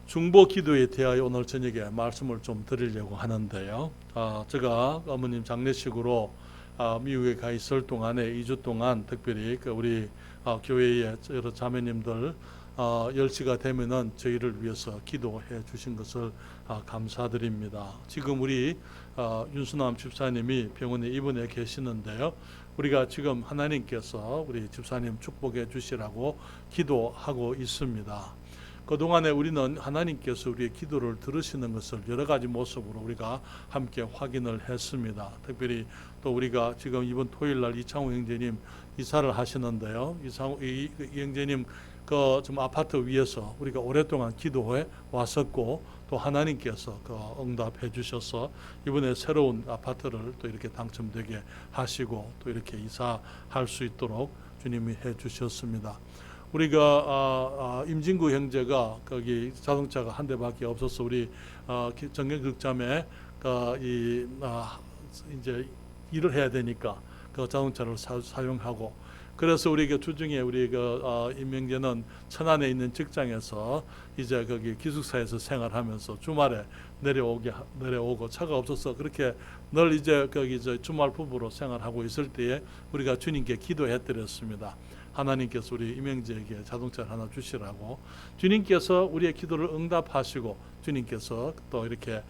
중보 기도에 대하여 오늘 저녁에 말씀을 좀 드리려고 하는데요. 제가 어머님 장례식으로 미국에 가 있을 동안에 2주 동안 특별히 우리 교회의 여러 자매님들 10시가 되면은 저희를 위해서 기도해 주신 것을 감사드립니다. 지금 우리 윤수남 집사님이 병원에 입원해 계시는데요. 우리가 지금 하나님께서 우리 집사님 축복해 주시라고 기도하고 있습니다. 그동안에 우리는 하나님께서 우리의 기도를 들으시는 것을 여러 가지 모습으로 우리가 함께 확인을 했습니다. 특별히 또 우리가 지금 이번 토요일 날 이창호 형제님 이사를 하시는데요. 이 형제님 좀 아파트 위에서 우리가 오랫동안 기도해 왔었고 또 하나님께서 응답해 주셔서 이번에 새로운 아파트를 또 이렇게 당첨되게 하시고 또 이렇게 이사할 수 있도록 주님이 해 주셨습니다. 우리가 임진구 형제가 거기 자동차가 한 대밖에 없어서 우리 정경극자매 이제 일을 해야 되니까 그 자동차를 사용하고 그래서 우리 주중에 우리 임명재는 천안에 있는 직장에서 이제 거기 기숙사에서 생활하면서 주말에 내려오고 차가 없어서 그렇게 늘 이제 거기 주말 부부로 생활하고 있을 때에 우리가 주님께 기도해드렸습니다. 하나님께서 우리 임영재에게 자동차를 하나 주시라고 주님께서 우리의 기도를 응답하시고 주님께서 또 이렇게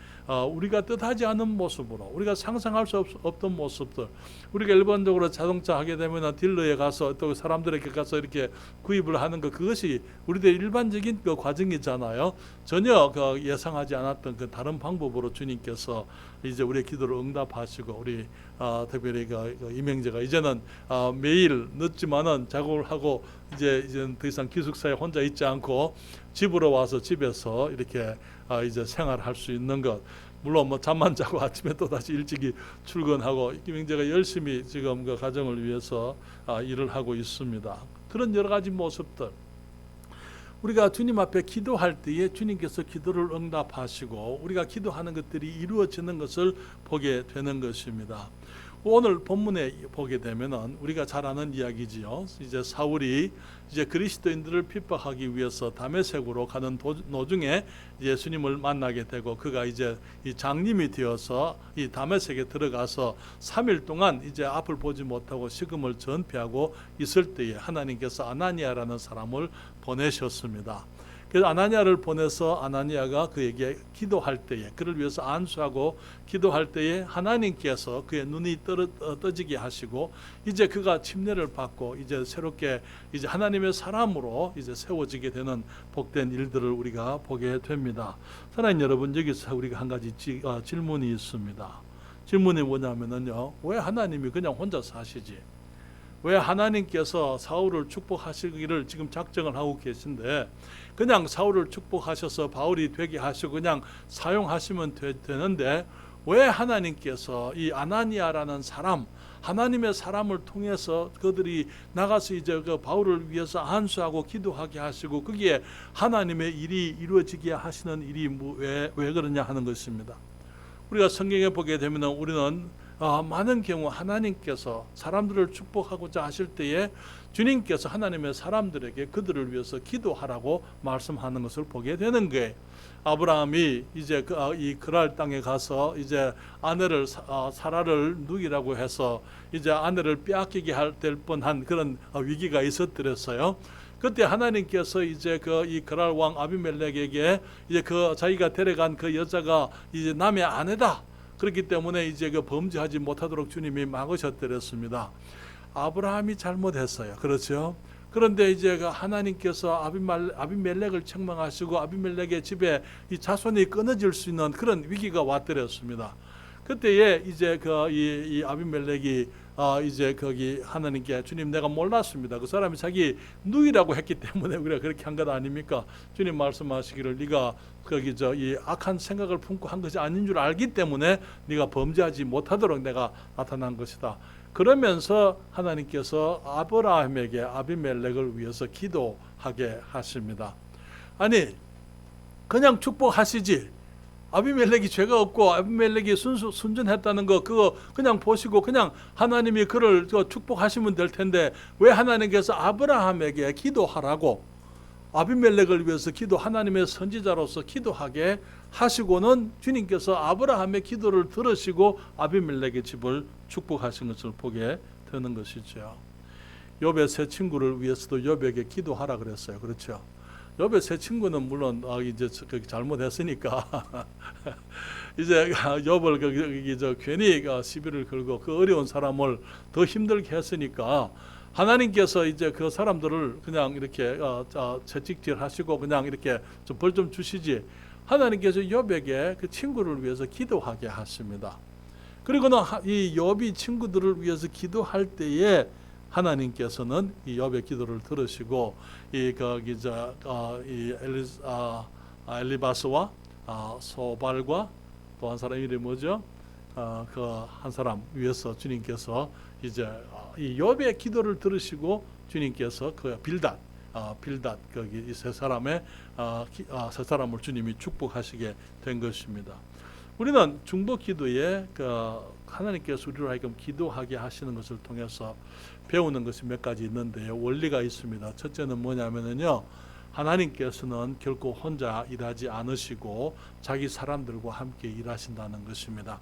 우리가 뜻하지 않은 모습으로 우리가 상상할 수 없던 모습들 우리가 일반적으로 자동차 하게 되면 딜러에 가서 또 사람들에게 가서 이렇게 구입을 하는 것 그것이 우리들의 일반적인 그 과정이잖아요. 전혀 예상하지 않았던 그 다른 방법으로 주님께서 이제 우리의 기도를 응답하시고 우리 특별히 임영재가 이제는 매일 늦지만은 작업을 하고 이제 더 이상 기숙사에 혼자 있지 않고 집으로 와서 집에서 이렇게 이제 생활할 수 있는 것. 물론 뭐 잠만 자고 아침에 또 다시 일찍이 출근하고 임영재가 열심히 지금 그 가정을 위해서 일을 하고 있습니다. 그런 여러 가지 모습들. 우리가 주님 앞에 기도할 때에 주님께서 기도를 응답하시고 우리가 기도하는 것들이 이루어지는 것을 보게 되는 것입니다. 오늘 본문에 보게 되면은 우리가 잘 아는 이야기지요. 이제 사울이 이제 그리스도인들을 핍박하기 위해서 다메섹으로 가는 노중에 예수님을 만나게 되고 그가 이제 이 장님이 되어서 이 다메섹에 들어가서 3일 동안 이제 앞을 보지 못하고 식음을 전폐하고 있을 때에 하나님께서 아나니아라는 사람을 보내셨습니다. 그래서 아나니아를 보내서 아나니아가 그에게 기도할 때에 그를 위해서 안수하고 기도할 때에 하나님께서 그의 눈이 떠지게 하시고 이제 그가 침례를 받고 이제 새롭게 이제 하나님의 사람으로 이제 세워지게 되는 복된 일들을 우리가 보게 됩니다. 사랑하는 여러분, 여기서 우리가 한 가지 질문이 있습니다. 질문이 뭐냐면요, 왜 하나님이 그냥 혼자 사시지? 왜 하나님께서 사울을 축복하시기를 지금 작정을 하고 계신데 그냥 사울을 축복하셔서 바울이 되게 하시고 그냥 사용하시면 되는데 왜 하나님께서 이 아나니아라는 사람 하나님의 사람을 통해서 그들이 나가서 이제 그 바울을 위해서 안수하고 기도하게 하시고 거기에 하나님의 일이 이루어지게 하시는 일이 왜 그러냐 하는 것입니다. 우리가 성경에 보게 되면 우리는 많은 경우 하나님께서 사람들을 축복하고자 하실 때에 주님께서 하나님의 사람들에게 그들을 위해서 기도하라고 말씀하는 것을 보게 되는 거예요. 아브라함이 이제 이 그랄 땅에 가서 이제 아내를 사라를 누이라고 해서 이제 아내를 빼앗기게 될 뻔한 그런 위기가 있었더랬어요. 그때 하나님께서 이제 이 그랄 왕 아비멜렉에게 이제 자기가 데려간 그 여자가 이제 남의 아내다. 그렇기 때문에 이제 범죄하지 못하도록 주님이 막으셨더랬습니다. 아브라함이 잘못했어요. 그렇죠? 그런데 이제 하나님께서 아비멜렉을 책망하시고 아비멜렉의 집에 이 자손이 끊어질 수 있는 그런 위기가 왔더랬습니다. 그때에 이제 이 아비멜렉이 이제 거기 하나님께 주님 내가 몰랐습니다. 그 사람이 자기 누이라고 했기 때문에 우리가 그렇게 한 것 아닙니까? 주님 말씀하시기를 네가 거기 이 악한 생각을 품고 한 것이 아닌 줄 알기 때문에 네가 범죄하지 못하도록 내가 나타난 것이다. 그러면서 하나님께서 아브라함에게 아비멜렉을 위해서 기도하게 하십니다. 아니 그냥 축복하시지. 아비멜렉이 죄가 없고 아비멜렉이 순전했다는 거 그거 그냥 보시고 그냥 하나님이 그를 축복하시면 될 텐데 왜 하나님께서 아브라함에게 기도하라고 아비멜렉을 위해서 하나님의 선지자로서 기도하게 하시고는 주님께서 아브라함의 기도를 들으시고 아비멜렉의 집을 축복하신 것을 보게 되는 것이죠. 욥의 세 친구를 위해서도 욥에게 기도하라 그랬어요. 그렇죠? 욥의 세 친구는 물론 이제 잘못했으니까 이제 욥을 괜히 시비를 걸고 그 어려운 사람을 더 힘들게 했으니까 하나님께서 이제 그 사람들을 그냥 이렇게 채찍질하시고 그냥 이렇게 벌 좀 주시지, 하나님께서 욥에게 그 친구를 위해서 기도하게 하십니다. 그리고는 이 욥이 친구들을 위해서 기도할 때에 하나님께서는 이 욥의 기도를 들으시고 엘리바스와 소발과 또 한 사람 이름이 뭐죠? 그 한 사람 위해서 주님께서 이제 이 욥의 기도를 들으시고 주님께서 그 빌닷 거기 이 세 사람의 세 사람을 주님이 축복하시게 된 것입니다. 우리는 중보 기도에 하나님께서 우리로 하여금 기도하게 하시는 것을 통해서 배우는 것이 몇 가지 있는데요. 원리가 있습니다. 첫째는 뭐냐면요, 하나님께서는 결코 혼자 일하지 않으시고 자기 사람들과 함께 일하신다는 것입니다.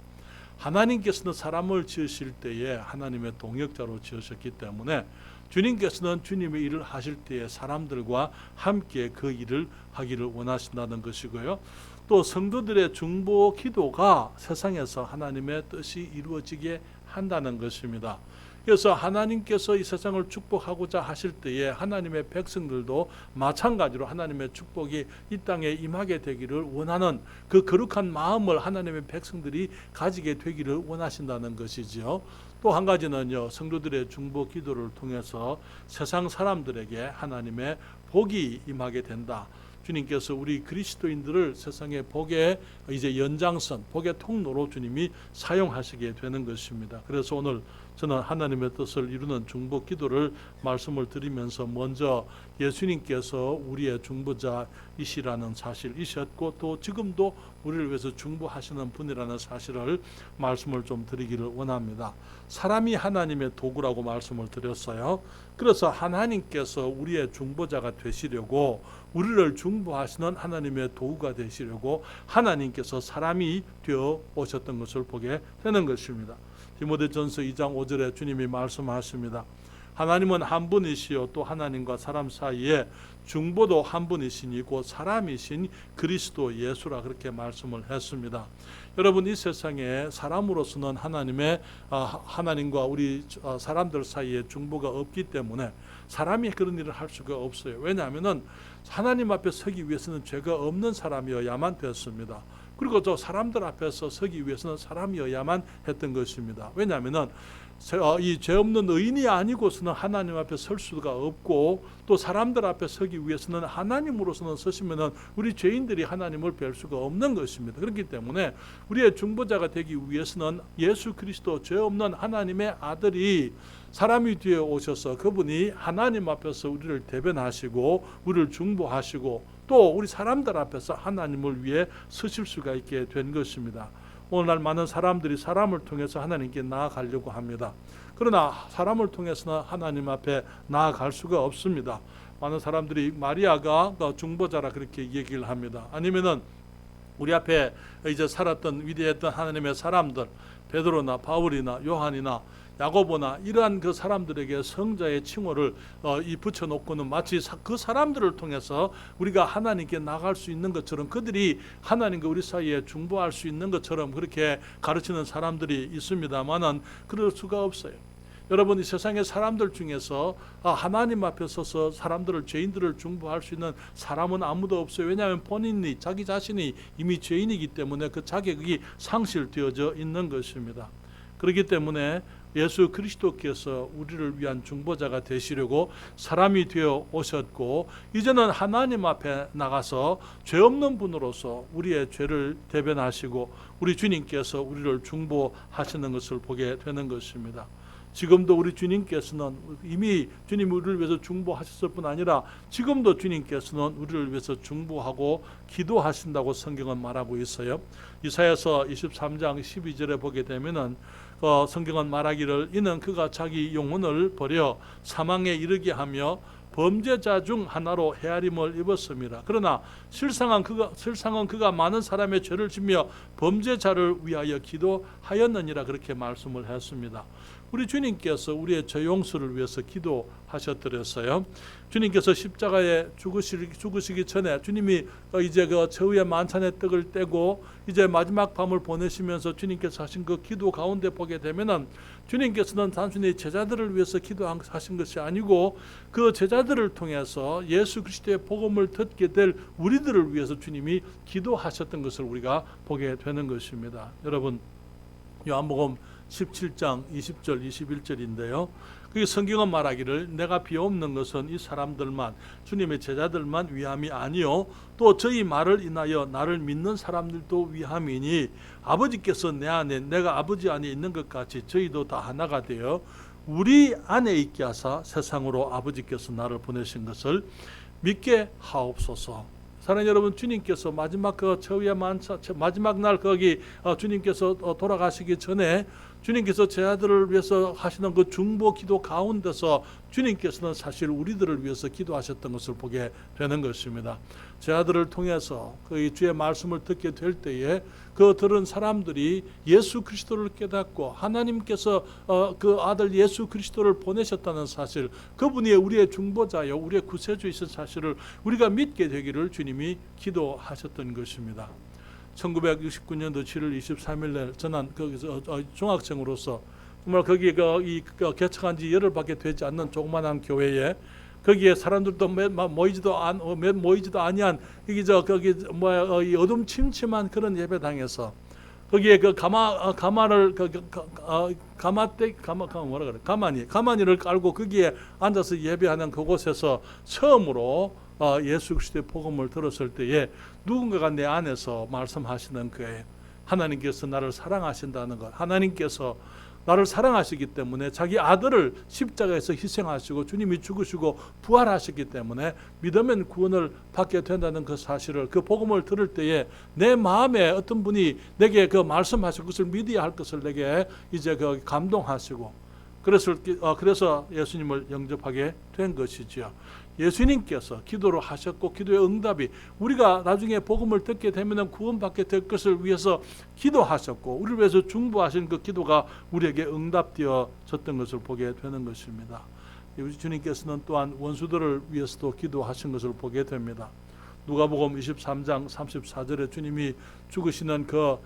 하나님께서는 사람을 지으실 때에 하나님의 동역자로 지으셨기 때문에 주님께서는 주님의 일을 하실 때에 사람들과 함께 그 일을 하기를 원하신다는 것이고요. 또 성도들의 중보 기도가 세상에서 하나님의 뜻이 이루어지게 한다는 것입니다. 그래서 하나님께서 이 세상을 축복하고자 하실 때에 하나님의 백성들도 마찬가지로 하나님의 축복이 이 땅에 임하게 되기를 원하는 그 거룩한 마음을 하나님의 백성들이 가지게 되기를 원하신다는 것이지요. 또 한 가지는요, 성도들의 중보 기도를 통해서 세상 사람들에게 하나님의 복이 임하게 된다. 주님께서 우리 그리스도인들을 세상의 복의 이제 연장선, 복의 통로로 주님이 사용하시게 되는 것입니다. 그래서 오늘 저는 하나님의 뜻을 이루는 중보 기도를 말씀을 드리면서 먼저 예수님께서 우리의 중보자이시라는 사실이셨고 또 지금도 우리를 위해서 중보하시는 분이라는 사실을 말씀을 좀 드리기를 원합니다. 사람이 하나님의 도구라고 말씀을 드렸어요. 그래서 하나님께서 우리의 중보자가 되시려고 우리를 중보하시는 하나님의 도구가 되시려고 하나님께서 사람이 되어 오셨던 것을 보게 되는 것입니다. 디모데전서 2장 5절에 주님이 말씀하십니다. 하나님은 한 분이시요 또 하나님과 사람 사이에 중보도 한 분이시니 곧 사람이신 그리스도 예수라 그렇게 말씀을 했습니다. 여러분, 이 세상에 사람으로서는 하나님과 우리 사람들 사이에 중보가 없기 때문에 사람이 그런 일을 할 수가 없어요. 왜냐하면 하나님 앞에 서기 위해서는 죄가 없는 사람이어야만 됐습니다. 그리고 또 사람들 앞에서 서기 위해서는 사람이어야만 했던 것입니다. 왜냐하면 이 죄 없는 의인이 아니고서는 하나님 앞에 설 수가 없고 또 사람들 앞에 서기 위해서는 하나님으로서는 서시면은 우리 죄인들이 하나님을 뵐 수가 없는 것입니다. 그렇기 때문에 우리의 중보자가 되기 위해서는 예수 그리스도 죄 없는 하나님의 아들이 사람이 되어 오셔서 그분이 하나님 앞에서 우리를 대변하시고 우리를 중보하시고 또 우리 사람들 앞에서 하나님을 위해 서실 수가 있게 된 것입니다. 오늘날 많은 사람들이 사람을 통해서 하나님께 나아가려고 합니다. 그러나 사람을 통해서는 하나님 앞에 나아갈 수가 없습니다. 많은 사람들이 마리아가 중보자라 그렇게 얘기를 합니다. 아니면은 우리 앞에 이제 살았던 위대했던 하나님의 사람들, 베드로나 바울이나 요한이나 야고보나 이러한 그 사람들에게 성자의 칭호를 붙여놓고는 마치 그 사람들을 통해서 우리가 하나님께 나갈 수 있는 것처럼 그들이 하나님과 우리 사이에 중보할 수 있는 것처럼 그렇게 가르치는 사람들이 있습니다만은 그럴 수가 없어요. 여러분, 이 세상의 사람들 중에서 하나님 앞에 서서 사람들을 죄인들을 중보할 수 있는 사람은 아무도 없어요. 왜냐하면 본인이 자기 자신이 이미 죄인이기 때문에 그 자격이 상실되어져 있는 것입니다. 그렇기 때문에 예수 그리스도께서 우리를 위한 중보자가 되시려고 사람이 되어 오셨고 이제는 하나님 앞에 나가서 죄 없는 분으로서 우리의 죄를 대변하시고 우리 주님께서 우리를 중보하시는 것을 보게 되는 것입니다. 지금도 우리 주님께서는 이미 주님이 우리를 위해서 중보하셨을 뿐 아니라 지금도 주님께서는 우리를 위해서 중보하고 기도하신다고 성경은 말하고 있어요. 이사야서 23장 12절에 보게 되면은 성경은 말하기를 이는 그가 자기 영혼을 버려 사망에 이르게 하며 범죄자 중 하나로 헤아림을 입었습니다. 그러나 실상은 그가 많은 사람의 죄를 지며 범죄자를 위하여 기도하였느니라 그렇게 말씀을 했습니다. 우리 주님께서 우리의 죄 용서를 위해서 기도하셨더랬어요. 주님께서 십자가에 죽으시기 전에 주님이 이제 그 최후의 만찬의 떡을 떼고 이제 마지막 밤을 보내시면서 주님께서 하신 그 기도 가운데 보게 되면은 주님께서는 단순히 제자들을 위해서 기도하신 것이 아니고 그 제자들을 통해서 예수 그리스도의 복음을 듣게 될 우리들을 위해서 주님이 기도하셨던 것을 우리가 보게 되는 것입니다. 여러분, 요한복음 17장 20절 21절인데요. 그 성경은 말하기를 내가 비옵는 것은 이 사람들만 주님의 제자들만 위함이 아니요 또 저희 말을 인하여 나를 믿는 사람들도 위함이니 아버지께서 내 안에 내가 아버지 안에 있는 것 같이 저희도 다 하나가 되어 우리 안에 있게 하사 세상으로 아버지께서 나를 보내신 것을 믿게 하옵소서. 사랑하는 여러분, 주님께서 마지막 그 최후의 만찬 마지막 날 거기 주님께서 돌아가시기 전에 주님께서 제자들을 위해서 하시는 그 중보 기도 가운데서 주님께서는 사실 우리들을 위해서 기도하셨던 것을 보게 되는 것입니다. 제자들을 통해서 그 주의 말씀을 듣게 될 때에 그 들은 사람들이 예수 그리스도를 깨닫고 하나님께서 그 아들 예수 그리스도를 보내셨다는 사실, 그분이 우리의 중보자요 우리의 구세주이신 사실을 우리가 믿게 되기를 주님이 기도하셨던 것입니다. 1969년도 7월 23일 날 저는 거기서 중학생으로서 정말 거기 개척한 지 열흘밖에 되지 않는 조그만한 교회에 거기에 사람들도 모이지도 아니한 거기 어둠침침한 그런 예배당에서 거기에 그 가마니를 깔고 거기에 앉아서 예배하는 그곳에서 처음으로 예수 그리스도의 복음을 들었을 때에 누군가가 내 안에서 말씀하시는 거예요. 하나님께서 나를 사랑하신다는 것, 하나님께서 나를 사랑하시기 때문에 자기 아들을 십자가에서 희생하시고 주님이 죽으시고 부활하셨기 때문에 믿으면 구원을 받게 된다는 그 사실을, 그 복음을 들을 때에 내 마음에 어떤 분이 내게 그 말씀하실 것을 믿어야 할 것을 내게 이제 그 감동하시고 그래서 예수님을 영접하게 된 것이지요. 예수님께서 기도를 하셨고 기도의 응답이 우리가 나중에 복음을 듣게 되면 구원받게 될 것을 위해서 기도하셨고 우리를 위해서 중보하신 그 기도가 우리에게 응답되어졌던 것을 보게 되는 것입니다. 우리 주님께서는 또한 원수들을 위해서도 기도하신 것을 보게 됩니다. 누가복음 23장 34절에 주님이 죽으시는 그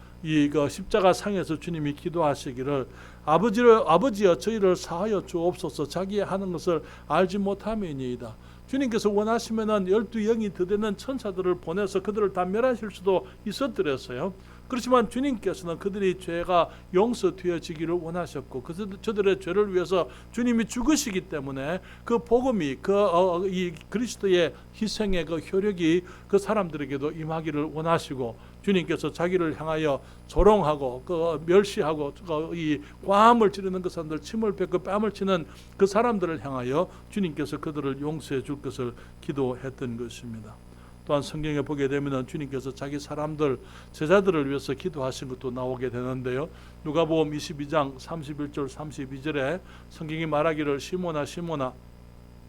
십자가 상에서 주님이 기도하시기를 아버지여 저희를 사하여 주옵소서 자기의 하는 것을 알지 못함이니이다. 주님께서 원하시면은 12영이 더 되는 천사들을 보내서 그들을 다 멸하실 수도 있었더랬어요. 그렇지만 주님께서는 그들이 죄가 용서되어지기를 원하셨고 저들의 죄를 위해서 주님이 죽으시기 때문에 그 복음이 이 그리스도의 희생의 그 효력이 그 사람들에게도 임하기를 원하시고 주님께서 자기를 향하여 조롱하고 멸시하고 이 과함을 지르는 그 사람들, 침을 뱉고 뺨을 치는 그 사람들을 향하여 주님께서 그들을 용서해 줄 것을 기도했던 것입니다. 또한 성경에 보게 되면 주님께서 자기 사람들, 제자들을 위해서 기도하신 것도 나오게 되는데요. 누가복음 22장 31절 32절에 성경이 말하기를 시몬아 시몬아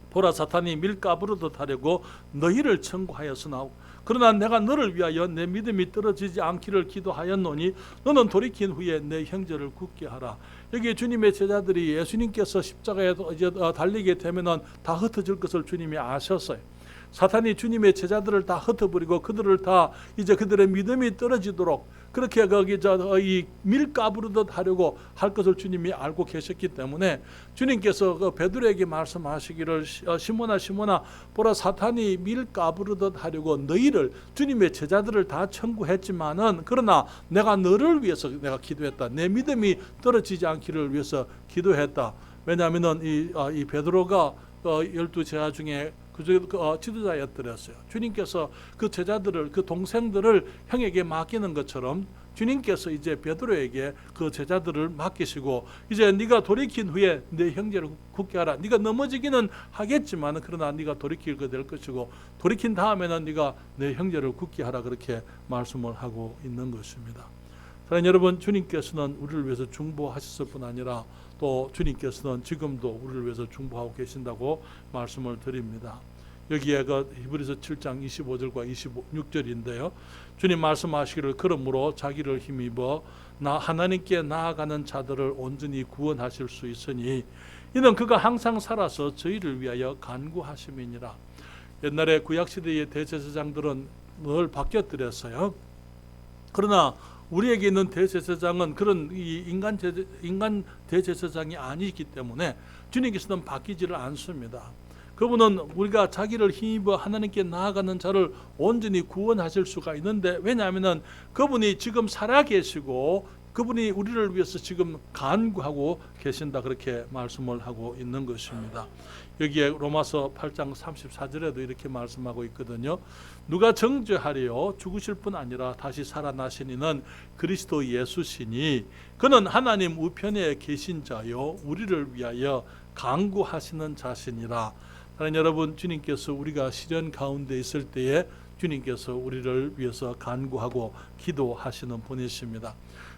보라 사탄이 밀가부르듯 하려고 너희를 청구하였으나 그러나 내가 너를 위하여 내 믿음이 떨어지지 않기를 기도하였노니 너는 돌이킨 후에 내 형제를 굳게 하라. 여기 주님의 제자들이 예수님께서 십자가에 이제 달리게 되면은 다 흩어질 것을 주님이 아셨어요. 사탄이 주님의 제자들을 다 흩어버리고 그들을 다 이제 그들의 믿음이 떨어지도록 그렇게 이 밀가부르듯 하려고 할 것을 주님이 알고 계셨기 때문에 주님께서 베드로에게 말씀하시기를 시몬아 시몬아 보라 사탄이 밀가부르듯 하려고 너희를 주님의 제자들을 다 청구했지만은 그러나 내가 너를 위해서 내가 기도했다. 내 믿음이 떨어지지 않기를 위해서 기도했다. 왜냐하면은 이 베드로가 12제자 중에 그 지도자였더랬어요. 주님께서 그 제자들을 그 동생들을 형에게 맡기는 것처럼 주님께서 이제 베드로에게 그 제자들을 맡기시고 이제 네가 돌이킨 후에 내 형제를 굳게 하라. 네가 넘어지기는 하겠지만 그러나 네가 돌이키게 될 것이고 돌이킨 다음에는 네가 내 형제를 굳게 하라 그렇게 말씀을 하고 있는 것입니다. 사랑하는 여러분, 주님께서는 우리를 위해서 중보하셨을 뿐 아니라 또 주님께서는 지금도 우리를 위해서 중보하고 계신다고 말씀을 드립니다. 여기에 그 히브리서 7장 25절과 26절인데요. 주님 말씀하시기를 그러므로 자기를 힘입어 하나님께 나아가는 자들을 온전히 구원하실 수 있으니 이는 그가 항상 살아서 저희를 위하여 간구하심이니라. 옛날에 구약시대의 대제사장들은 늘 바뀌어뜨렸어요. 그러나 우리에게 있는 대제사장은 그런 인간 대제사장이 아니기 때문에 주님께서는 바뀌지를 않습니다. 그분은 우리가 자기를 힘입어 하나님께 나아가는 자를 온전히 구원하실 수가 있는데, 왜냐하면 그분이 지금 살아계시고 그분이 우리를 위해서 지금 간구하고 계신다, 그렇게 말씀을 하고 있는 것입니다. 여기에 로마서 8장 34절에도 이렇게 말씀하고 있거든요. 누가 정죄하리요? 죽으실 뿐 아니라 다시 살아나신 이는 그리스도 예수시니 그는 하나님 우편에 계신 자요 우리를 위하여 간구하시는 자시니라. 사랑하는 여러분, 주님께서 우리가 시련 가운데 있을 때에 주님께서 우리를 위해서 간구하고 기도하시는 분이십니다.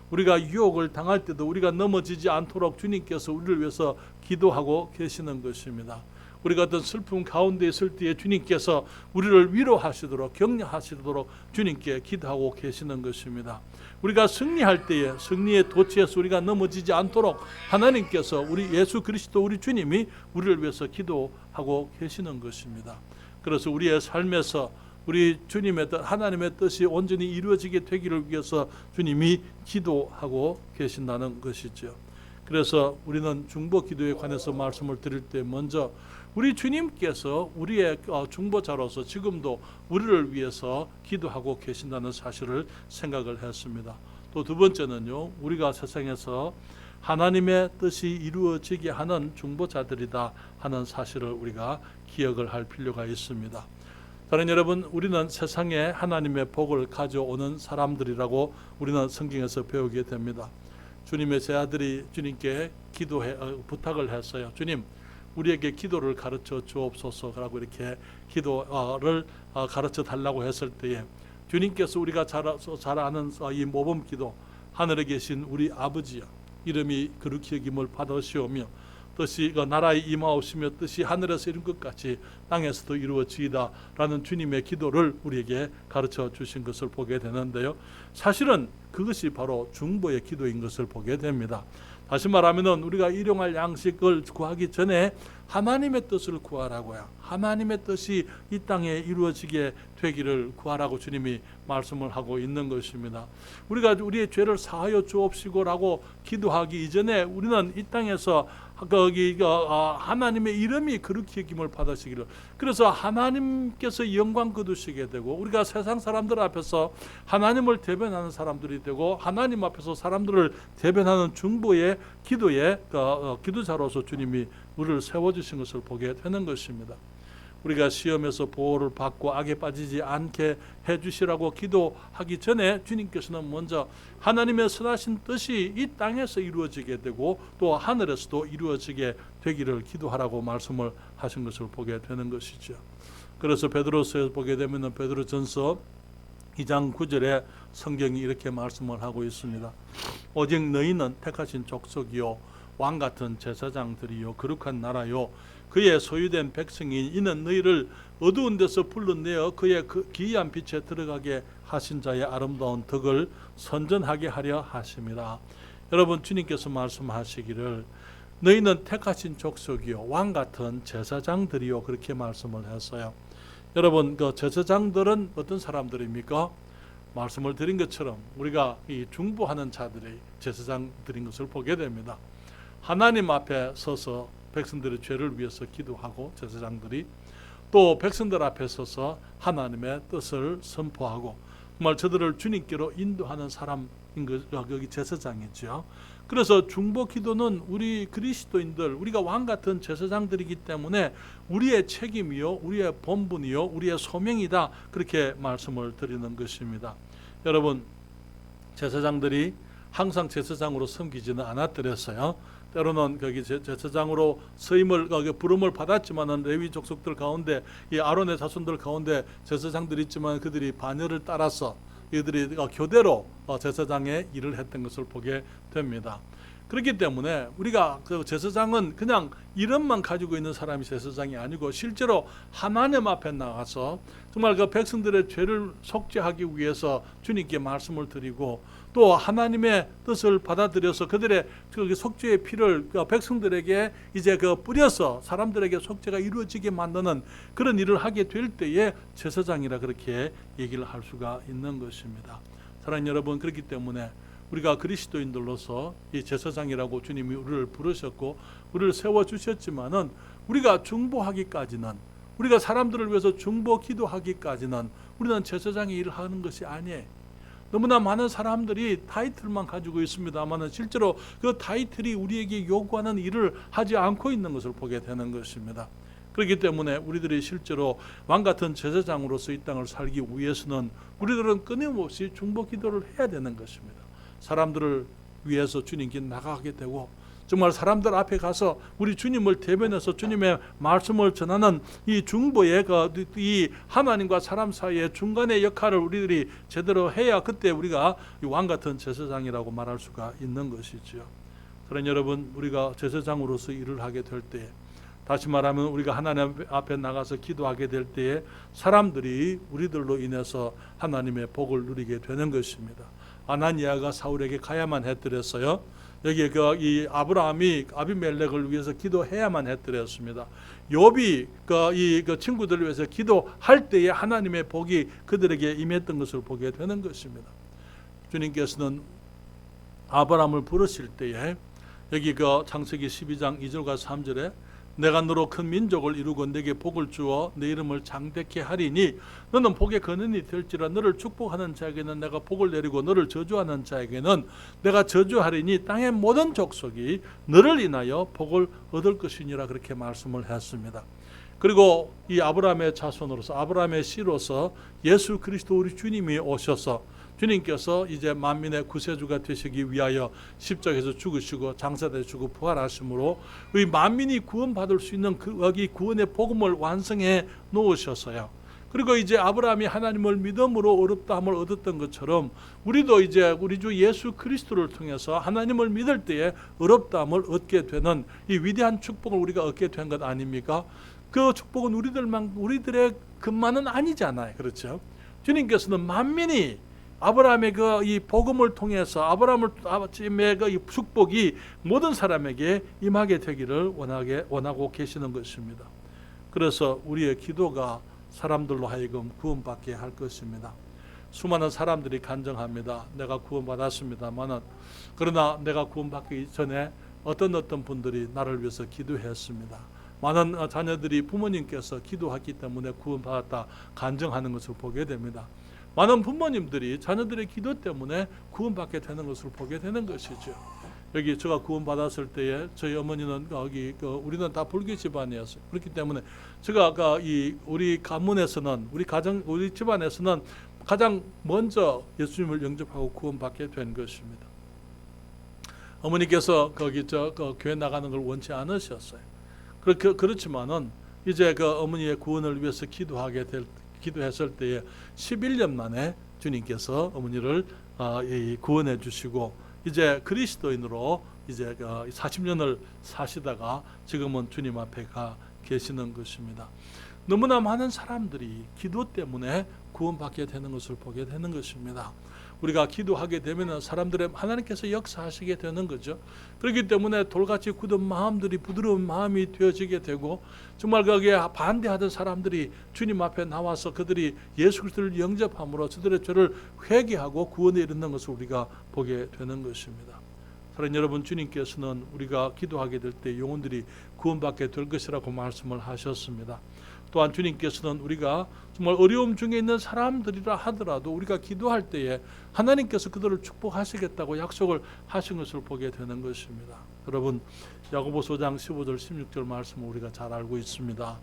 우리가 유혹을 당할 때도 우리가 넘어지지 않도록 주님께서 우리를 위해서 기도하고 계시는 것입니다. 우리가 어떤 슬픔 가운데 있을 때에 주님께서 우리를 위로하시도록 격려하시도록 주님께 기도하고 계시는 것입니다. 우리가 승리할 때에 승리의 도처에서 우리가 넘어지지 않도록 하나님께서 우리 예수 그리스도 우리 주님이 우리를 위해서 기도하고 계시는 것입니다. 그래서 우리의 삶에서 우리 주님의 뜻, 하나님의 뜻이 온전히 이루어지게 되기를 위해서 주님이 기도하고 계신다는 것이죠. 그래서 우리는 중보 기도에 관해서 말씀을 드릴 때 먼저 우리 주님께서 우리의 중보자로서 지금도 우리를 위해서 기도하고 계신다는 사실을 생각을 했습니다. 또 두 번째는요, 우리가 세상에서 하나님의 뜻이 이루어지게 하는 중보자들이다 하는 사실을 우리가 기억을 할 필요가 있습니다. 사랑하는 여러분, 우리는 세상에 하나님의 복을 가져오는 사람들이라고 우리는 성경에서 배우게 됩니다. 주님의 제 아들이 주님께 부탁을 했어요. 주님, 우리에게 기도를 가르쳐 주옵소서라고 이렇게 기도를 가르쳐 달라고 했을 때에 주님께서 우리가 잘 아는 이 모범기도, 하늘에 계신 우리 아버지여 이름이 거룩히 여김을 받으시오며 뜻이 나라에 임하옵시며 뜻이 하늘에서 이룬 것 같이 땅에서도 이루어지이다 라는 주님의 기도를 우리에게 가르쳐 주신 것을 보게 되는데요. 사실은 그것이 바로 중보의 기도인 것을 보게 됩니다. 다시 말하면 우리가 일용할 양식을 구하기 전에 하나님의 뜻을 구하라고요. 하나님의 뜻이 이 땅에 이루어지게 되기를 구하라고 주님이 말씀을 하고 있는 것입니다. 우리가 우리의 죄를 사하여 주옵시고라고 기도하기 이전에 우리는 이 땅에서 하나님의 이름이 거룩히 여김을 받으시기를, 그래서 하나님께서 영광 거두시게 되고 우리가 세상 사람들 앞에서 하나님을 대변하는 사람들이 되고 하나님 앞에서 사람들을 대변하는 중보의 기도의 기도자로서 주님이 우리를 세워주신 것을 보게 되는 것입니다. 우리가 시험에서 보호를 받고 악에 빠지지 않게 해주시라고 기도하기 전에 주님께서는 먼저 하나님의 선하신 뜻이 이 땅에서 이루어지게 되고 또 하늘에서도 이루어지게 되기를 기도하라고 말씀을 하신 것을 보게 되는 것이죠. 그래서 베드로서에 보게 되면 베드로전서 2장 9절에 성경이 이렇게 말씀을 하고 있습니다. 오직 너희는 택하신 족속이요 왕같은 제사장들이요 거룩한 나라요 그의 소유된 백성인 이는 너희를 어두운 데서 불러내어 그의 기이한 빛에 들어가게 하신 자의 아름다운 덕을 선전하게 하려 하심이라. 여러분, 주님께서 말씀하시기를 너희는 택하신 족속이요 왕같은 제사장들이요 그렇게 말씀을 했어요. 여러분, 그 제사장들은 어떤 사람들입니까? 말씀을 드린 것처럼 우리가 이 중보하는 자들이 제사장들인 것을 보게 됩니다. 하나님 앞에 서서 백성들의 죄를 위해서 기도하고 제사장들이 또 백성들 앞에 서서 하나님의 뜻을 선포하고 정말 저들을 주님께로 인도하는 사람인 여기 제사장이죠. 그래서 중보 기도는 우리 그리스도인들, 우리가 왕 같은 제사장들이기 때문에 우리의 책임이요, 우리의 본분이요, 우리의 소명이다 그렇게 말씀을 드리는 것입니다. 여러분, 제사장들이 항상 제사장으로 섬기지는 않았더랬어요. 때로는 거기 제사장으로 부름을 받았지만은 레위 족속들 가운데 이 아론의 자손들 가운데 제사장들이 있지만 그들이 반열을 따라서 이들이 교대로 제사장의 일을 했던 것을 보게 됩니다. 그렇기 때문에 우리가 그 제사장은 그냥 이름만 가지고 있는 사람이 제사장이 아니고 실제로 하나님 앞에 나가서 정말 그 백성들의 죄를 속죄하기 위해서 주님께 말씀을 드리고 또 하나님의 뜻을 받아들여서 그들의 그 속죄의 피를 그 백성들에게 이제 그 뿌려서 사람들에게 속죄가 이루어지게 만드는 그런 일을 하게 될 때에 제사장이라 그렇게 얘기를 할 수가 있는 것입니다. 사랑하는 여러분, 그렇기 때문에 우리가 그리스도인들로서 이 제사장이라고 주님이 우리를 부르셨고 우리를 세워주셨지만은 우리가 중보하기까지는, 우리가 사람들을 위해서 중보 기도하기까지는 우리는 제사장의 일을 하는 것이 아니에요. 너무나 많은 사람들이 타이틀만 가지고 있습니다만 실제로 그 타이틀이 우리에게 요구하는 일을 하지 않고 있는 것을 보게 되는 것입니다. 그렇기 때문에 우리들이 실제로 왕같은 제사장으로서 이 땅을 살기 위해서는 우리들은 끊임없이 중보 기도를 해야 되는 것입니다. 사람들을 위해서 주님께 나가게 되고 정말 사람들 앞에 가서 우리 주님을 대변해서 주님의 말씀을 전하는 이 중보의 이 하나님과 사람 사이의 중간의 역할을 우리들이 제대로 해야 그때 우리가 왕 같은 제사장이라고 말할 수가 있는 것이죠. 그런 여러분, 우리가 제사장으로서 일을 하게 될 때, 다시 말하면 우리가 하나님 앞에 나가서 기도하게 될 때에 사람들이 우리들로 인해서 하나님의 복을 누리게 되는 것입니다. 아나니아가 사울에게 가야만 했더랬어요. 여기 이 아브라함이 아비멜렉을 위해서 기도해야만 했더랬습니다. 욥이 그 친구들을 위해서 기도할 때에 하나님의 복이 그들에게 임했던 것을 보게 되는 것입니다. 주님께서는 아브라함을 부르실 때에 여기 창세기 12장 2절과 3절에 내가 너로 큰 민족을 이루고 내게 복을 주어 내 이름을 장대케 하리니 너는 복의 근원이 될지라 너를 축복하는 자에게는 내가 복을 내리고 너를 저주하는 자에게는 내가 저주하리니 땅의 모든 족속이 너를 인하여 복을 얻을 것이니라 그렇게 말씀을 했습니다. 그리고 이 아브라함의 자손으로서 아브라함의 씨로서 예수 그리스도 우리 주님이 오셔서 주님께서 이제 만민의 구세주가 되시기 위하여 십자가에서 죽으시고 장사되시고 부활하심으로 이 만민이 구원받을 수 있는 여기 구원의 복음을 완성해 놓으셨어요. 그리고 이제 아브라함이 하나님을 믿음으로 의롭다함을 얻었던 것처럼 우리도 이제 우리 주 예수 그리스도를 통해서 하나님을 믿을 때에 의롭다함을 얻게 되는 이 위대한 축복을 우리가 얻게 된 것 아닙니까? 그 축복은 우리들의 것만은 아니잖아요. 그렇죠? 주님께서는 만민이 아브라함의 이 복음을 통해서 아브라함의 이 축복이 모든 사람에게 임하게 되기를 원하고 계시는 것입니다. 그래서 우리의 기도가 사람들로 하여금 구원받게 할 것입니다. 수많은 사람들이 간증합니다. 내가 구원받았습니다만은 그러나 내가 구원받기 전에 어떤 분들이 나를 위해서 기도했습니다. 많은 자녀들이 부모님께서 기도했기 때문에 구원받았다 간증하는 것을 보게 됩니다. 많은 부모님들이 자녀들의 기도 때문에 구원받게 되는 것을 보게 되는 것이죠. 여기 제가 구원받았을 때에 저희 어머니는 우리는 다 불교 집안이었어요. 그렇기 때문에 제가 우리 가문에서는 우리 집안에서는 가장 먼저 예수님을 영접하고 구원받게 된 것입니다. 어머니께서 교회 나가는 걸 원치 않으셨어요. 그렇지만은 이제 어머니의 구원을 위해서 기도했을 때에 11년 만에 주님께서 어머니를 구원해 주시고 이제 그리스도인으로 이제 40년을 사시다가 지금은 주님 앞에 가 계시는 것입니다. 너무나 많은 사람들이 기도 때문에 구원받게 되는 것을 보게 되는 것입니다. 우리가 기도하게 되면 사람들의 하나님께서 역사하시게 되는 거죠. 그렇기 때문에 돌같이 굳은 마음들이 부드러운 마음이 되어지게 되고 정말 거기에 반대하던 사람들이 주님 앞에 나와서 그들이 예수 그리스도를 영접함으로 저들의 죄를 회개하고 구원에 이르는 것을 우리가 보게 되는 것입니다. 사랑하는 여러분, 주님께서는 우리가 기도하게 될 때 영혼들이 구원받게 될 것이라고 말씀을 하셨습니다. 또한 주님께서는 우리가 정말 어려움 중에 있는 사람들이라 하더라도 우리가 기도할 때에 하나님께서 그들을 축복하시겠다고 약속을 하신 것을 보게 되는 것입니다. 여러분, 야고보서 5장 15절 16절 말씀을 우리가 잘 알고 있습니다.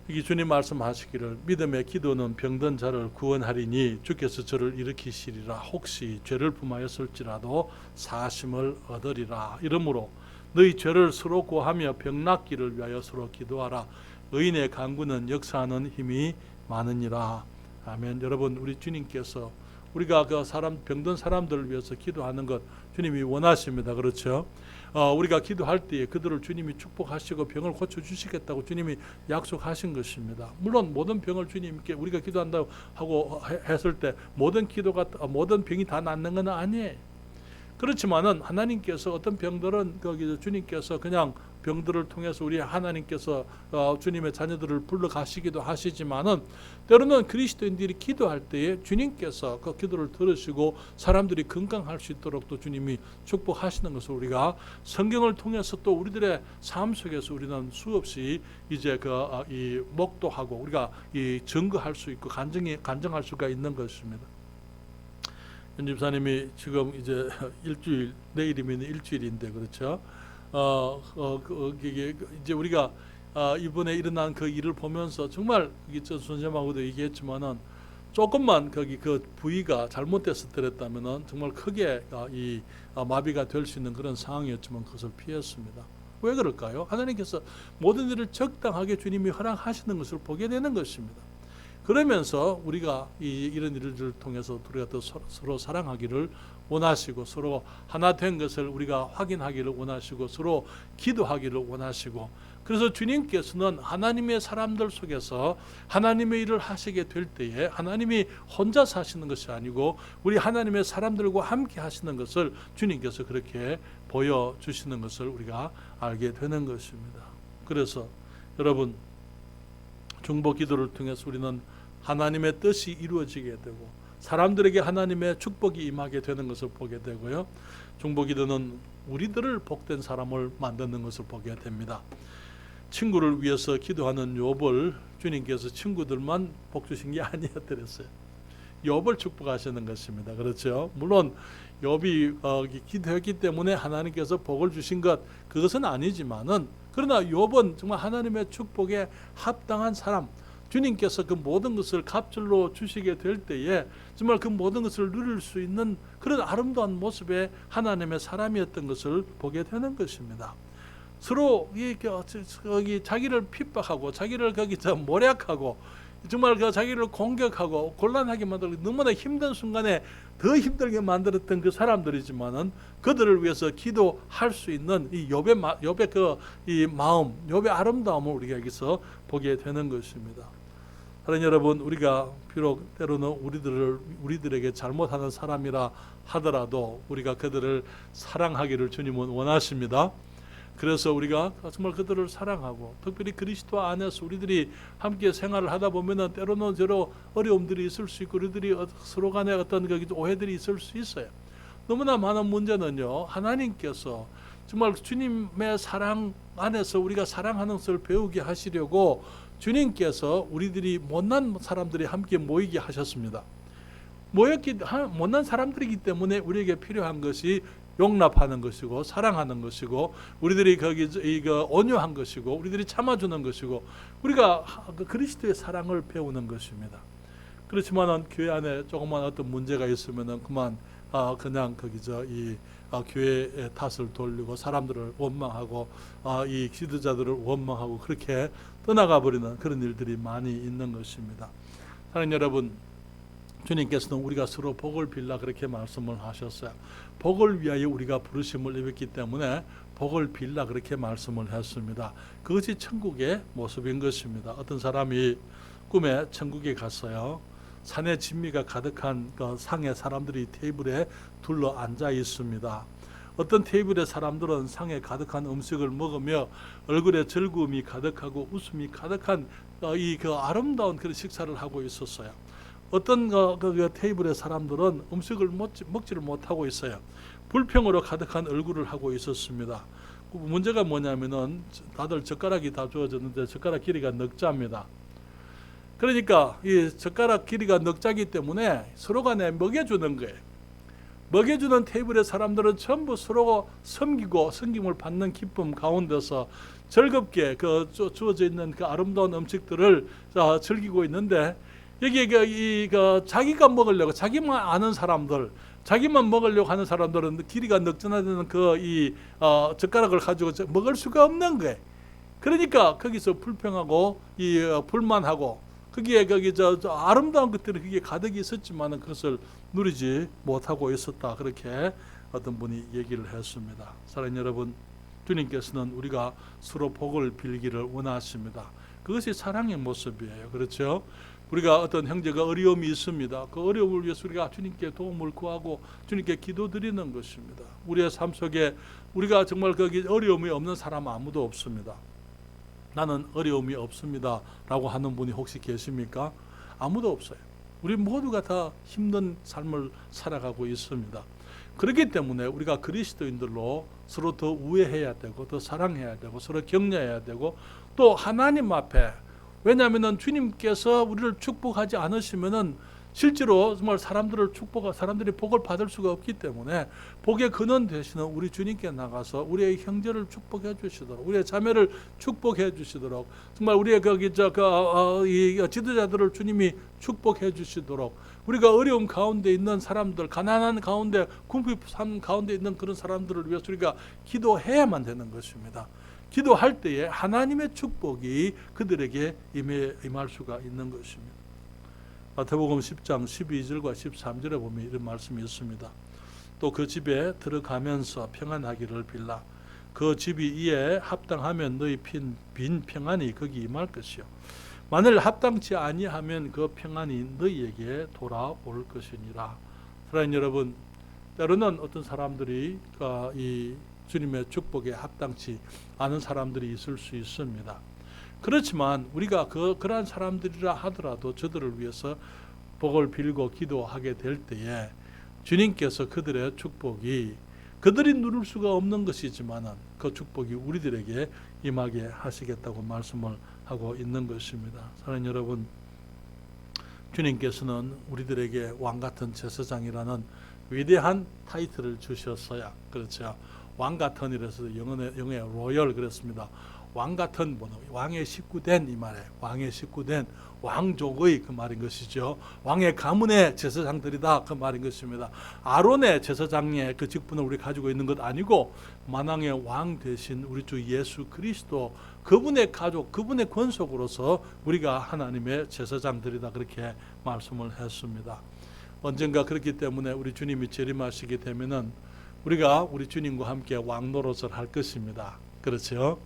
여기 주님 말씀하시기를 믿음의 기도는 병든 자를 구원하리니 주께서 저를 일으키시리라. 혹시 죄를 품하였을지라도 사심을 얻으리라. 이러므로 너희 죄를 서로 고하며 병 낫기를 위하여 서로 기도하라. 의인의 간구는 역사하는 힘이 많으니라. 아멘. 여러분, 우리 주님께서 우리가 그 병든 사람들을 위해서 기도하는 것 주님이 원하십니다. 그렇죠? 우리가 기도할 때에 그들을 주님이 축복하시고 병을 고쳐주시겠다고 주님이 약속하신 것입니다. 물론 모든 병을 주님께 우리가 기도한다고 하고 했을 때 모든 병이 다 낫는 건 아니에요. 그렇지만은 하나님께서 어떤 병들은 거기 주님께서 그냥 병들을 통해서 우리 하나님께서 주님의 자녀들을 불러가시기도 하시지만은 때로는 그리스도인들이 기도할 때에 주님께서 그 기도를 들으시고 사람들이 건강할 수 있도록 또 주님이 축복하시는 것을 우리가 성경을 통해서 또 우리들의 삶 속에서 우리는 수없이 이제 이 목도하고 우리가 이 증거할 수 있고 간증할 수가 있는 것입니다. 현 집사님이 지금 이제 일주일, 내일이면 일주일인데 그렇죠. 이제 우리가 이번에 일어난 그 일을 보면서 정말 저 선생님하고도 얘기했지만은 조금만 거기 그 부위가 잘못됐었더랬다면은 정말 크게 이 마비가 될 수 있는 그런 상황이었지만 그것을 피했습니다. 왜 그럴까요? 하나님께서 모든 일을 적당하게 주님이 허락하시는 것을 보게 되는 것입니다. 그러면서 우리가 이런 일들을 통해서 우리가 또 서로 사랑하기를 원하시고 서로 하나 된 것을 우리가 확인하기를 원하시고 서로 기도하기를 원하시고 그래서 주님께서는 하나님의 사람들 속에서 하나님의 일을 하시게 될 때에 하나님이 혼자 사시는 것이 아니고 우리 하나님의 사람들과 함께 하시는 것을 주님께서 그렇게 보여주시는 것을 우리가 알게 되는 것입니다. 그래서 여러분 중보 기도를 통해서 우리는 하나님의 뜻이 이루어지게 되고 사람들에게 하나님의 축복이 임하게 되는 것을 보게 되고요. 중보 기도는 우리들을 복된 사람을 만드는 것을 보게 됩니다. 친구를 위해서 기도하는 욥을 주님께서 친구들만 복 주신 게 아니었더랬어요. 욥을 축복하시는 것입니다. 그렇죠? 물론 욥이 기도했기 때문에 하나님께서 복을 주신 것 그것은 아니지만은 그러나 욥은 정말 하나님의 축복에 합당한 사람 주님께서 그 모든 것을 갑절로 주시게 될 때에 정말 그 모든 것을 누릴 수 있는 그런 아름다운 모습의 하나님의 사람이었던 것을 보게 되는 것입니다. 서로 자기를 핍박하고 자기를 모략하고 정말 자기를 공격하고 곤란하게 만들고 너무나 힘든 순간에 더 힘들게 만들었던 그 사람들이지만은 그들을 위해서 기도할 수 있는 이 욥의 이 마음, 욥의 아름다움을 우리가 여기서 보게 되는 것입니다. 사랑하는 여러분, 우리가 비록 때로는 우리들에게 잘못하는 사람이라 하더라도 우리가 그들을 사랑하기를 주님은 원하십니다. 그래서 우리가 정말 그들을 사랑하고 특별히 그리스도 안에서 우리들이 함께 생활을 하다 보면은 때로는 여러 어려움들이 있을 수 있고 우리들이 서로 간에 어떤 오해들이 있을 수 있어요. 너무나 많은 문제는요, 하나님께서 정말 주님의 사랑 안에서 우리가 사랑하는 것을 배우게 하시려고 주님께서 우리들이 못난 사람들이 함께 모이게 하셨습니다. 못난 사람들이기 때문에 우리에게 필요한 것이 용납하는 것이고 사랑하는 것이고 우리들이 온유한 것이고 우리들이 참아주는 것이고 우리가 그리스도의 사랑을 배우는 것입니다. 그렇지만은 교회 안에 조그만 어떤 문제가 있으면은 그냥 교회의 탓을 돌리고 사람들을 원망하고 이 지도자들을 원망하고 그렇게 떠나가 버리는 그런 일들이 많이 있는 것입니다. 사랑하는 여러분, 주님께서는 우리가 서로 복을 빌라 그렇게 말씀을 하셨어요. 복을 위하여 우리가 부르심을 입었기 때문에 복을 빌라 그렇게 말씀을 했습니다. 그것이 천국의 모습인 것입니다. 어떤 사람이 꿈에 천국에 갔어요. 산의 진미가 가득한 그 상에 사람들이 테이블에 둘러 앉아 있습니다. 어떤 테이블의 사람들은 상에 가득한 음식을 먹으며 얼굴에 즐거움이 가득하고 웃음이 가득한 아름다운 그런 식사를 하고 있었어요. 어떤 테이블의 사람들은 음식을 먹지를 못하고 있어요. 불평으로 가득한 얼굴을 하고 있었습니다. 문제가 뭐냐면은 다들 젓가락이 다 주어졌는데 젓가락 길이가 넉자입니다. 그러니까 이 젓가락 길이가 넉자기 때문에 서로 간에 먹여주는 거예요. 먹여주는 테이블의 사람들은 전부 서로 섬기고 섬김을 받는 기쁨 가운데서 즐겁게 주어져 있는 그 아름다운 음식들을 즐기고 있는데 여기에 자기가 먹으려고 자기만 아는 사람들, 자기만 먹으려고 하는 사람들은 길이가 넉자나되는 젓가락을 가지고 먹을 수가 없는 거예요. 그러니까 거기서 불평하고 불만하고 거기에 저 아름다운 것들은 거기에 가득히 있었지만은 그것을 누리지 못하고 있었다. 그렇게 어떤 분이 얘기를 했습니다. 사랑하는 여러분, 주님께서는 우리가 서로 복을 빌기를 원하십니다. 그것이 사랑의 모습이에요. 그렇죠? 우리가 어떤 형제가 어려움이 있습니다. 그 어려움을 위해서 우리가 주님께 도움을 구하고 주님께 기도드리는 것입니다. 우리의 삶 속에 우리가 정말 거기 어려움이 없는 사람 아무도 없습니다. 나는 어려움이 없습니다 라고 하는 분이 혹시 계십니까? 아무도 없어요. 우리 모두가 다 힘든 삶을 살아가고 있습니다. 그렇기 때문에 우리가 그리스도인들로 서로 더 우애해야 되고 더 사랑해야 되고 서로 격려해야 되고 또 하나님 앞에, 왜냐하면 주님께서 우리를 축복하지 않으시면은 실제로 정말 사람들이 복을 받을 수가 없기 때문에 복의 근원 되시는 우리 주님께 나가서 우리의 형제를 축복해 주시도록, 우리의 자매를 축복해 주시도록, 정말 우리의 이 지도자들을 주님이 축복해 주시도록, 우리가 어려움 가운데 있는 사람들, 가난한 가운데, 궁핍한 가운데 있는 그런 사람들을 위해서 우리가 기도해야만 되는 것입니다. 기도할 때에 하나님의 축복이 그들에게 임할 수가 있는 것입니다. 마태복음 10장 12절과 13절에 보면 이런 말씀이 있습니다. 또 그 집에 들어가면서 평안하기를 빌라. 그 집이 이에 합당하면 너희 빈 평안이 거기 임할 것이요. 만일 합당치 아니하면 그 평안이 너희에게 돌아올 것이니라. 사랑하는 여러분, 때로는 어떤 사람들이 이 주님의 축복에 합당치 않은 사람들이 있을 수 있습니다. 그렇지만 우리가 그러한 사람들이라 하더라도 저들을 위해서 복을 빌고 기도하게 될 때에 주님께서 그들의 축복이, 그들이 누릴 수가 없는 것이지만 그 축복이 우리들에게 임하게 하시겠다고 말씀을 하고 있는 것입니다. 사랑하는 여러분, 주님께서는 우리들에게 왕같은 제사장이라는 위대한 타이틀을 주셨어야, 그렇죠? 왕같은, 이래서 영어의 로열 그랬습니다. 왕같은, 왕의 식구된, 이 말에 왕의 식구된 왕족의 그 말인 것이죠. 왕의 가문의 제사장들이다 그 말인 것입니다. 아론의 제사장의 그 직분을 우리 가지고 있는 것 아니고 만왕의 왕 되신 우리 주 예수 그리스도, 그분의 가족, 그분의 권속으로서 우리가 하나님의 제사장들이다 그렇게 말씀을 했습니다. 언젠가 그렇기 때문에 우리 주님이 재림하시게 되면은 우리가 우리 주님과 함께 왕 노릇을 할 것입니다. 그렇죠?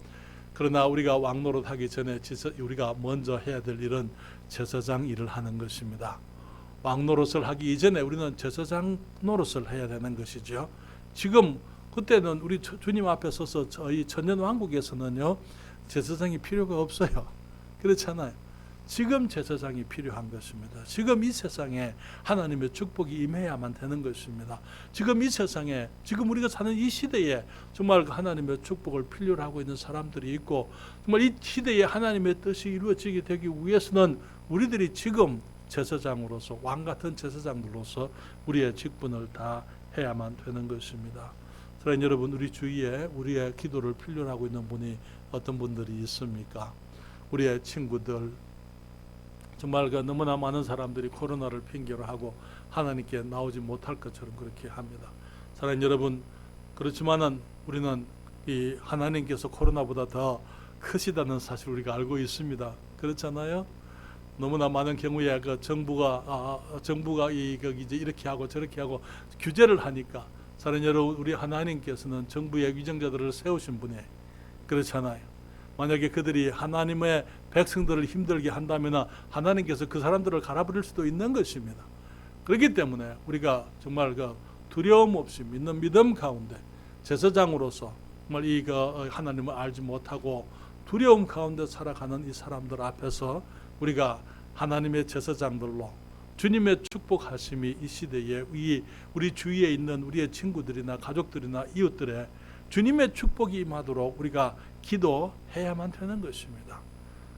그러나 우리가 왕 노릇하기 전에 우리가 먼저 해야 될 일은 제사장 일을 하는 것입니다. 왕 노릇을 하기 이전에 우리는 제사장 노릇을 해야 되는 것이죠. 지금 그때는 우리 주님 앞에 서서 저희 천년 왕국에서는요, 제사장이 필요가 없어요. 그렇잖아요. 지금 제사장이 필요한 것입니다. 지금 이 세상에 하나님의 축복이 임해야만 되는 것입니다. 지금 이 세상에, 지금 우리가 사는 이 시대에 정말 하나님의 축복을 필요로 하고 있는 사람들이 있고, 정말 이 시대에 하나님의 뜻이 이루어지게 되기 위해서는 우리들이 지금 제사장으로서, 왕같은 제사장들로서 우리의 직분을 다 해야만 되는 것입니다. 사랑하는 여러분, 우리 주위에 우리의 기도를 필요로 하고 있는 분이 어떤 분들이 있습니까? 우리의 친구들, 정말 너무나 많은 사람들이 코로나를 핑계로 하고 하나님께 나오지 못할 것처럼 그렇게 합니다. 사랑하는 여러분, 그렇지만은 우리는 이 하나님께서 코로나보다 더 크시다는 사실 우리가 알고 있습니다. 그렇잖아요? 너무나 많은 경우에 정부가 이제 이렇게 하고 저렇게 하고 규제를 하니까, 사랑하는 여러분, 우리 하나님께서는 정부의 위정자들을 세우신 분이에요. 그렇잖아요. 만약에 그들이 하나님의 백성들을 힘들게 한다면 하나님께서 그 사람들을 갈아버릴 수도 있는 것입니다. 그렇기 때문에 우리가 정말 두려움 없이 믿는 믿음 가운데 제사장으로서 정말 하나님을 알지 못하고 두려움 가운데 살아가는 이 사람들 앞에서 우리가 하나님의 제사장들로 주님의 축복하심이 이 시대에 우리 주위에 있는 우리의 친구들이나 가족들이나 이웃들의 주님의 축복이 임하도록 우리가 기도해야만 되는 것입니다.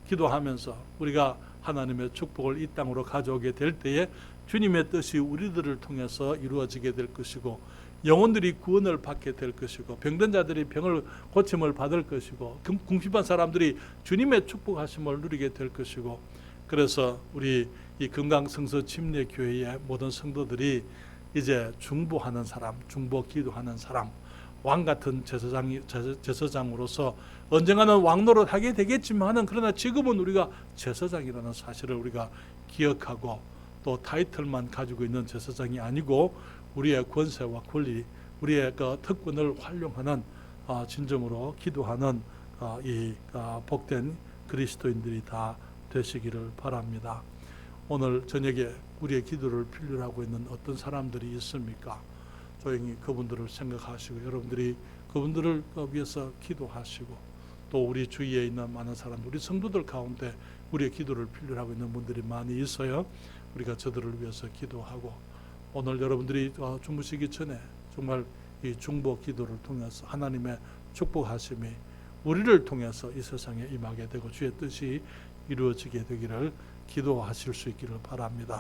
기도하면서 우리가 하나님의 축복을 이 땅으로 가져오게 될 때에 주님의 뜻이 우리들을 통해서 이루어지게 될 것이고, 영혼들이 구원을 받게 될 것이고, 병든 자들이 병을 고침을 받을 것이고, 궁핍한 사람들이 주님의 축복하심을 누리게 될 것이고, 그래서 우리 이 금강성서 침례교회의 모든 성도들이 이제 중보하는 사람, 중보 기도하는 사람, 왕 같은 제사장으로서 언젠가는 왕 노릇 하게 되겠지만은, 그러나 지금은 우리가 제사장이라는 사실을 우리가 기억하고, 또 타이틀만 가지고 있는 제사장이 아니고 우리의 권세와 권리, 우리의 그 특권을 활용하는 진정으로 기도하는 이 복된 그리스도인들이 다 되시기를 바랍니다. 오늘 저녁에 우리의 기도를 필요로 하고 있는 어떤 사람들이 있습니까? 조용히 그분들을 생각하시고 여러분들이 그분들을 위해서 기도하시고, 또 우리 주위에 있는 많은 사람들, 우리 성도들 가운데 우리의 기도를 필요로 하고 있는 분들이 많이 있어요. 우리가 저들을 위해서 기도하고, 오늘 여러분들이 주무시기 전에 정말 이 중보 기도를 통해서 하나님의 축복하심이 우리를 통해서 이 세상에 임하게 되고 주의 뜻이 이루어지게 되기를 기도하실 수 있기를 바랍니다.